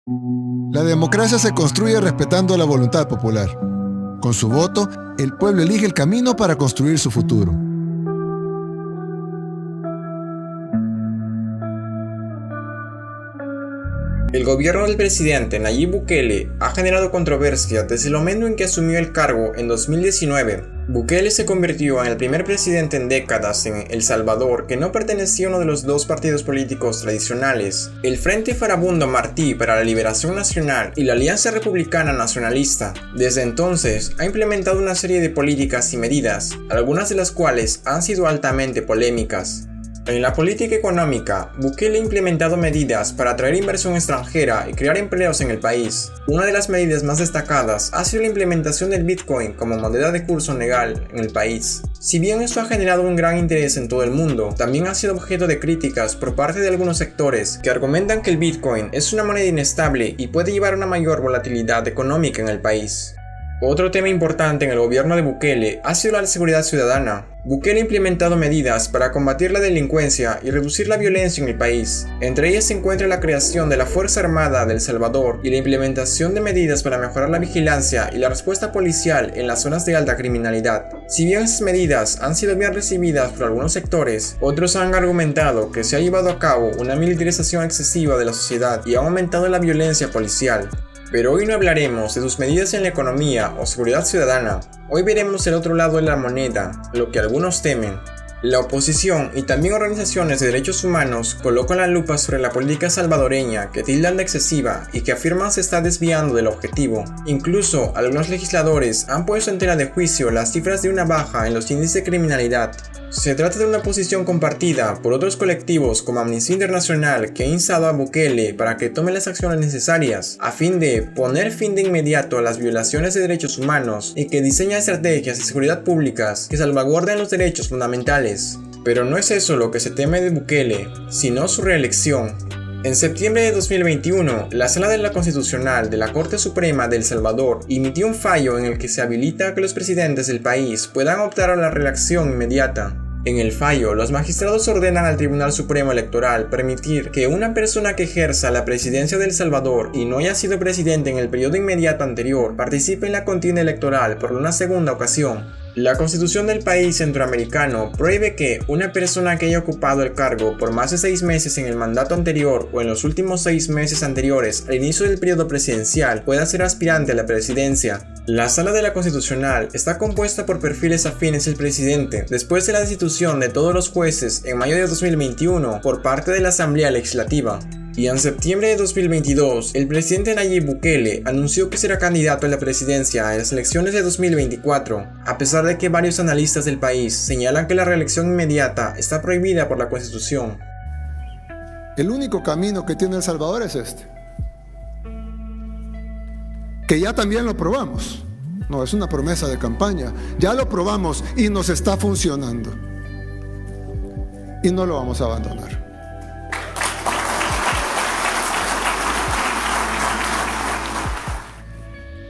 La democracia se construye respetando la voluntad popular. Con su voto, el pueblo elige el camino para construir su futuro. El gobierno del presidente Nayib Bukele ha generado controversia desde el momento en que asumió el cargo en 2019. Bukele se convirtió en el primer presidente en décadas en El Salvador que no pertenecía a uno de los dos partidos políticos tradicionales, el Frente Farabundo Martí para la Liberación Nacional y la Alianza Republicana Nacionalista. Desde entonces ha implementado una serie de políticas y medidas, algunas de las cuales han sido altamente polémicas. En la política económica, Bukele ha implementado medidas para atraer inversión extranjera y crear empleos en el país. Una de las medidas más destacadas ha sido la implementación del Bitcoin como moneda de curso legal en el país. Si bien esto ha generado un gran interés en todo el mundo, también ha sido objeto de críticas por parte de algunos sectores que argumentan que el Bitcoin es una moneda inestable y puede llevar a una mayor volatilidad económica en el país. Otro tema importante en el gobierno de Bukele ha sido la seguridad ciudadana. Bukele ha implementado medidas para combatir la delincuencia y reducir la violencia en el país. Entre ellas se encuentra la creación de la Fuerza Armada de El Salvador y la implementación de medidas para mejorar la vigilancia y la respuesta policial en las zonas de alta criminalidad. Si bien estas medidas han sido bien recibidas por algunos sectores, otros han argumentado que se ha llevado a cabo una militarización excesiva de la sociedad y ha aumentado la violencia policial. Pero hoy no hablaremos de sus medidas en la economía o seguridad ciudadana. Hoy veremos el otro lado de la moneda, lo que algunos temen. La oposición y también organizaciones de derechos humanos colocan la lupa sobre la política salvadoreña que tildan de excesiva y que afirman se está desviando del objetivo. Incluso algunos legisladores han puesto en tela de juicio las cifras de una baja en los índices de criminalidad. Se trata de una posición compartida por otros colectivos como Amnistía Internacional que ha instado a Bukele para que tome las acciones necesarias a fin de poner fin de inmediato a las violaciones de derechos humanos y que diseña estrategias de seguridad públicas que salvaguarden los derechos fundamentales. Pero no es eso lo que se teme de Bukele, sino su reelección. En septiembre de 2021, la Sala de la Constitucional de la Corte Suprema de El Salvador emitió un fallo en el que se habilita que los presidentes del país puedan optar a la reelección inmediata. En el fallo, los magistrados ordenan al Tribunal Supremo Electoral permitir que una persona que ejerza la presidencia de El Salvador y no haya sido presidente en el periodo inmediato anterior participe en la contienda electoral por una segunda ocasión. La Constitución del país centroamericano prohíbe que una persona que haya ocupado el cargo por más de 6 meses en el mandato anterior o en los últimos 6 meses anteriores al inicio del periodo presidencial pueda ser aspirante a la presidencia. La Sala de la Constitucional está compuesta por perfiles afines al presidente después de la destitución de todos los jueces en mayo de 2021 por parte de la Asamblea Legislativa. Y en septiembre de 2022, el presidente Nayib Bukele anunció que será candidato a la presidencia en las elecciones de 2024, a pesar de que varios analistas del país señalan que la reelección inmediata está prohibida por la Constitución. El único camino que tiene El Salvador es este, que ya también lo probamos. No es una promesa de campaña, ya lo probamos y nos está funcionando. Y no lo vamos a abandonar.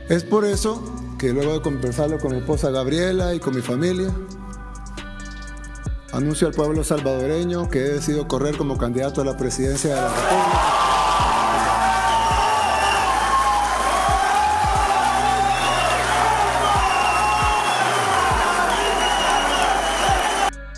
Es por eso que luego de conversarlo con mi esposa Gabriela y con mi familia, anuncio al pueblo salvadoreño que he decidido correr como candidato a la presidencia de la República.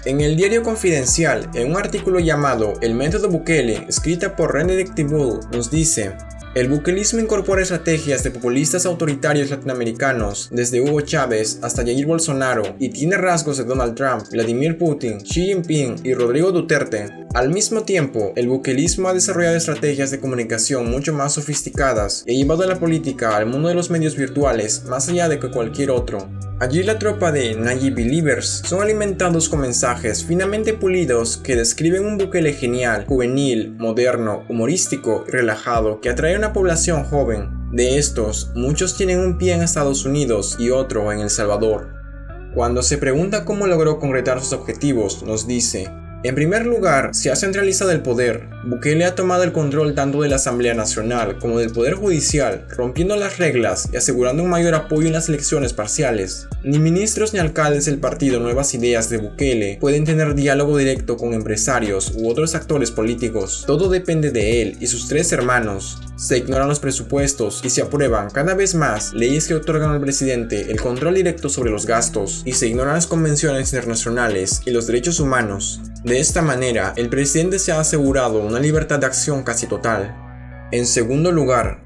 En el diario Confidencial, en un artículo llamado El método Bukele, escrita por René Dectibul, nos dice: el bukelismo incorpora estrategias de populistas autoritarios latinoamericanos, desde Hugo Chávez hasta Jair Bolsonaro, y tiene rasgos de Donald Trump, Vladimir Putin, Xi Jinping y Rodrigo Duterte. Al mismo tiempo, el bukelismo ha desarrollado estrategias de comunicación mucho más sofisticadas y ha llevado a la política al mundo de los medios virtuales más allá de que cualquier otro. Allí la tropa de Nayib Believers son alimentados con mensajes finamente pulidos que describen un Bukele genial, juvenil, moderno, humorístico y relajado que atrae a una población joven. De estos, muchos tienen un pie en Estados Unidos y otro en El Salvador. Cuando se pregunta cómo logró concretar sus objetivos, nos dice: En primer lugar, se ha centralizado el poder. Bukele ha tomado el control tanto de la Asamblea Nacional como del Poder Judicial, rompiendo las reglas y asegurando un mayor apoyo en las elecciones parciales. Ni ministros ni alcaldes del partido Nuevas Ideas de Bukele pueden tener diálogo directo con empresarios u otros actores políticos. Todo depende de él y sus 3 hermanos. Se ignoran los presupuestos y se aprueban cada vez más leyes que otorgan al presidente el control directo sobre los gastos, y se ignoran las convenciones internacionales y los derechos humanos. De esta manera, el presidente se ha asegurado una libertad de acción casi total. En segundo lugar,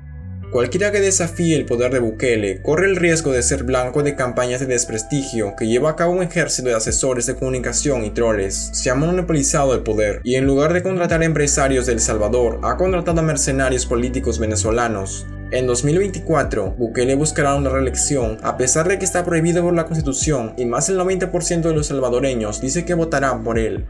cualquiera que desafíe el poder de Bukele corre el riesgo de ser blanco de campañas de desprestigio que lleva a cabo un ejército de asesores de comunicación y troles. Se ha monopolizado el poder y, en lugar de contratar a empresarios de El Salvador, ha contratado a mercenarios políticos venezolanos. En 2024, Bukele buscará una reelección, a pesar de que está prohibido por la Constitución y más del 90% de los salvadoreños dice que votarán por él.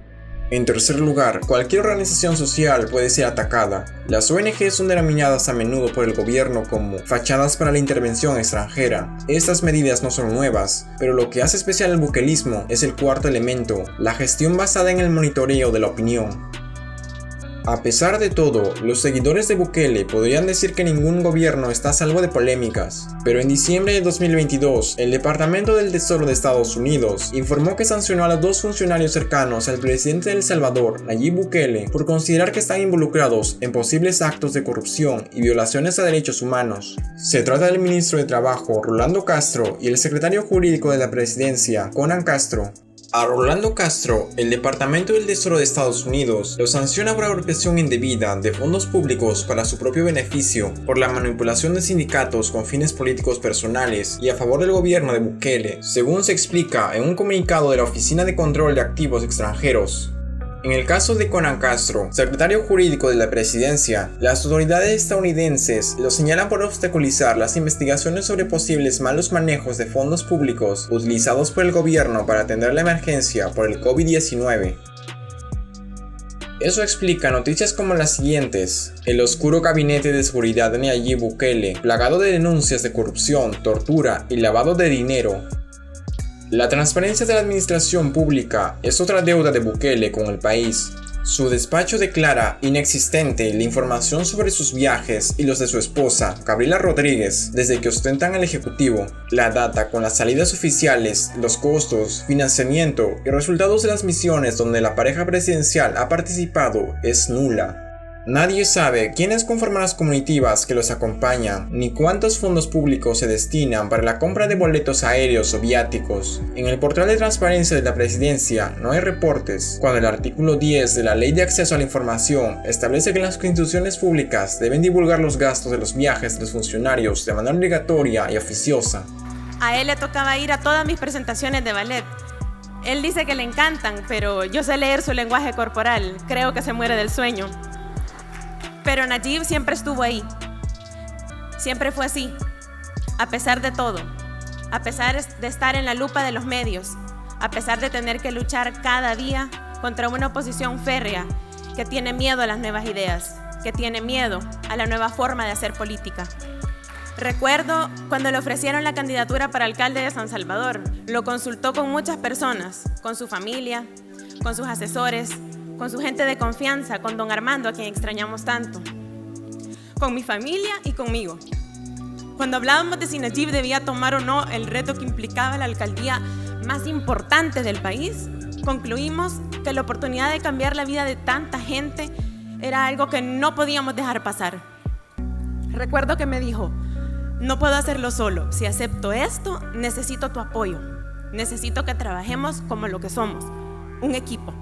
En tercer lugar, cualquier organización social puede ser atacada. Las ONG son denominadas a menudo por el gobierno como fachadas para la intervención extranjera. Estas medidas no son nuevas, pero lo que hace especial al bukelismo es el cuarto elemento, la gestión basada en el monitoreo de la opinión. A pesar de todo, los seguidores de Bukele podrían decir que ningún gobierno está a salvo de polémicas, pero en diciembre de 2022, el Departamento del Tesoro de Estados Unidos informó que sancionó a los 2 funcionarios cercanos al presidente de El Salvador, Nayib Bukele, por considerar que están involucrados en posibles actos de corrupción y violaciones a derechos humanos. Se trata del ministro de Trabajo, Rolando Castro, y el secretario jurídico de la presidencia, Conan Castro. A Rolando Castro, el Departamento del Tesoro de Estados Unidos lo sanciona por apropiación indebida de fondos públicos para su propio beneficio, por la manipulación de sindicatos con fines políticos personales y a favor del gobierno de Bukele, según se explica en un comunicado de la Oficina de Control de Activos Extranjeros. En el caso de Conan Castro, secretario jurídico de la presidencia, las autoridades estadounidenses lo señalan por obstaculizar las investigaciones sobre posibles malos manejos de fondos públicos utilizados por el gobierno para atender la emergencia por el COVID-19. Eso explica noticias como las siguientes: el oscuro gabinete de seguridad de Nayib Bukele, plagado de denuncias de corrupción, tortura y lavado de dinero. La transparencia de la administración pública es otra deuda de Bukele con el país. Su despacho declara inexistente la información sobre sus viajes y los de su esposa, Gabriela Rodríguez, desde que ostentan el ejecutivo. La data con las salidas oficiales, los costos, financiamiento y resultados de las misiones donde la pareja presidencial ha participado es nula. Nadie sabe quiénes conforman las comitivas que los acompañan, ni cuántos fondos públicos se destinan para la compra de boletos aéreos o viáticos. En el portal de transparencia de la presidencia no hay reportes, cuando el artículo 10 de la Ley de Acceso a la Información establece que las instituciones públicas deben divulgar los gastos de los viajes de los funcionarios de manera obligatoria y oficiosa. A él le tocaba ir a todas mis presentaciones de ballet. Él dice que le encantan, pero yo sé leer su lenguaje corporal, creo que se muere del sueño. Pero Nayib siempre estuvo ahí, siempre fue así, a pesar de todo, a pesar de estar en la lupa de los medios, a pesar de tener que luchar cada día contra una oposición férrea que tiene miedo a las nuevas ideas, que tiene miedo a la nueva forma de hacer política. Recuerdo cuando le ofrecieron la candidatura para alcalde de San Salvador, lo consultó con muchas personas, con su familia, con sus asesores, con su gente de confianza, con don Armando, a quien extrañamos tanto, con mi familia y conmigo. Cuando hablábamos de si Nayib debía tomar o no el reto que implicaba la alcaldía más importante del país, concluimos que la oportunidad de cambiar la vida de tanta gente era algo que no podíamos dejar pasar. Recuerdo que me dijo: no puedo hacerlo solo, si acepto esto, necesito tu apoyo, necesito que trabajemos como lo que somos, un equipo.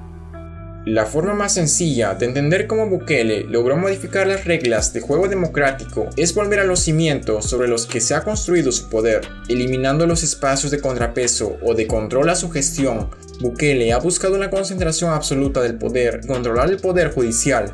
La forma más sencilla de entender cómo Bukele logró modificar las reglas de juego democrático es volver a los cimientos sobre los que se ha construido su poder, eliminando los espacios de contrapeso o de control a su gestión. Bukele ha buscado una concentración absoluta del poder y controlar el poder judicial.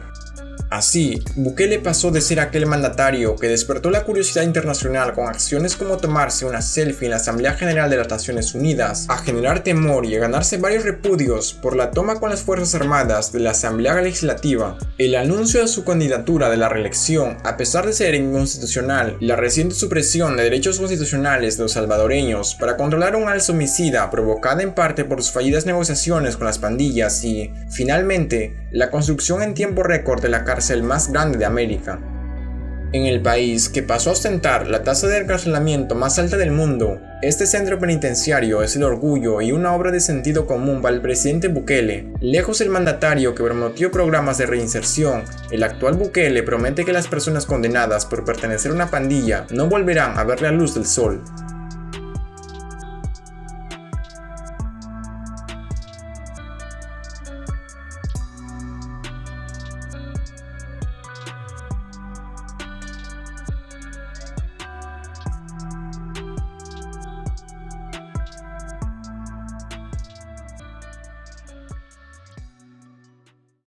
Así, Bukele pasó de ser aquel mandatario que despertó la curiosidad internacional con acciones como tomarse una selfie en la Asamblea General de las Naciones Unidas, a generar temor y a ganarse varios repudios por la toma con las Fuerzas Armadas de la Asamblea Legislativa, el anuncio de su candidatura de la reelección, a pesar de ser inconstitucional, y la reciente supresión de derechos constitucionales de los salvadoreños para controlar un alza homicida provocada en parte por sus fallidas negociaciones con las pandillas y, finalmente, la construcción en tiempo récord de la cárcel más grande de América. En el país que pasó a ostentar la tasa de encarcelamiento más alta del mundo, este centro penitenciario es el orgullo y una obra de sentido común para el presidente Bukele. Lejos del mandatario que prometió programas de reinserción, el actual Bukele promete que las personas condenadas por pertenecer a una pandilla no volverán a ver la luz del sol.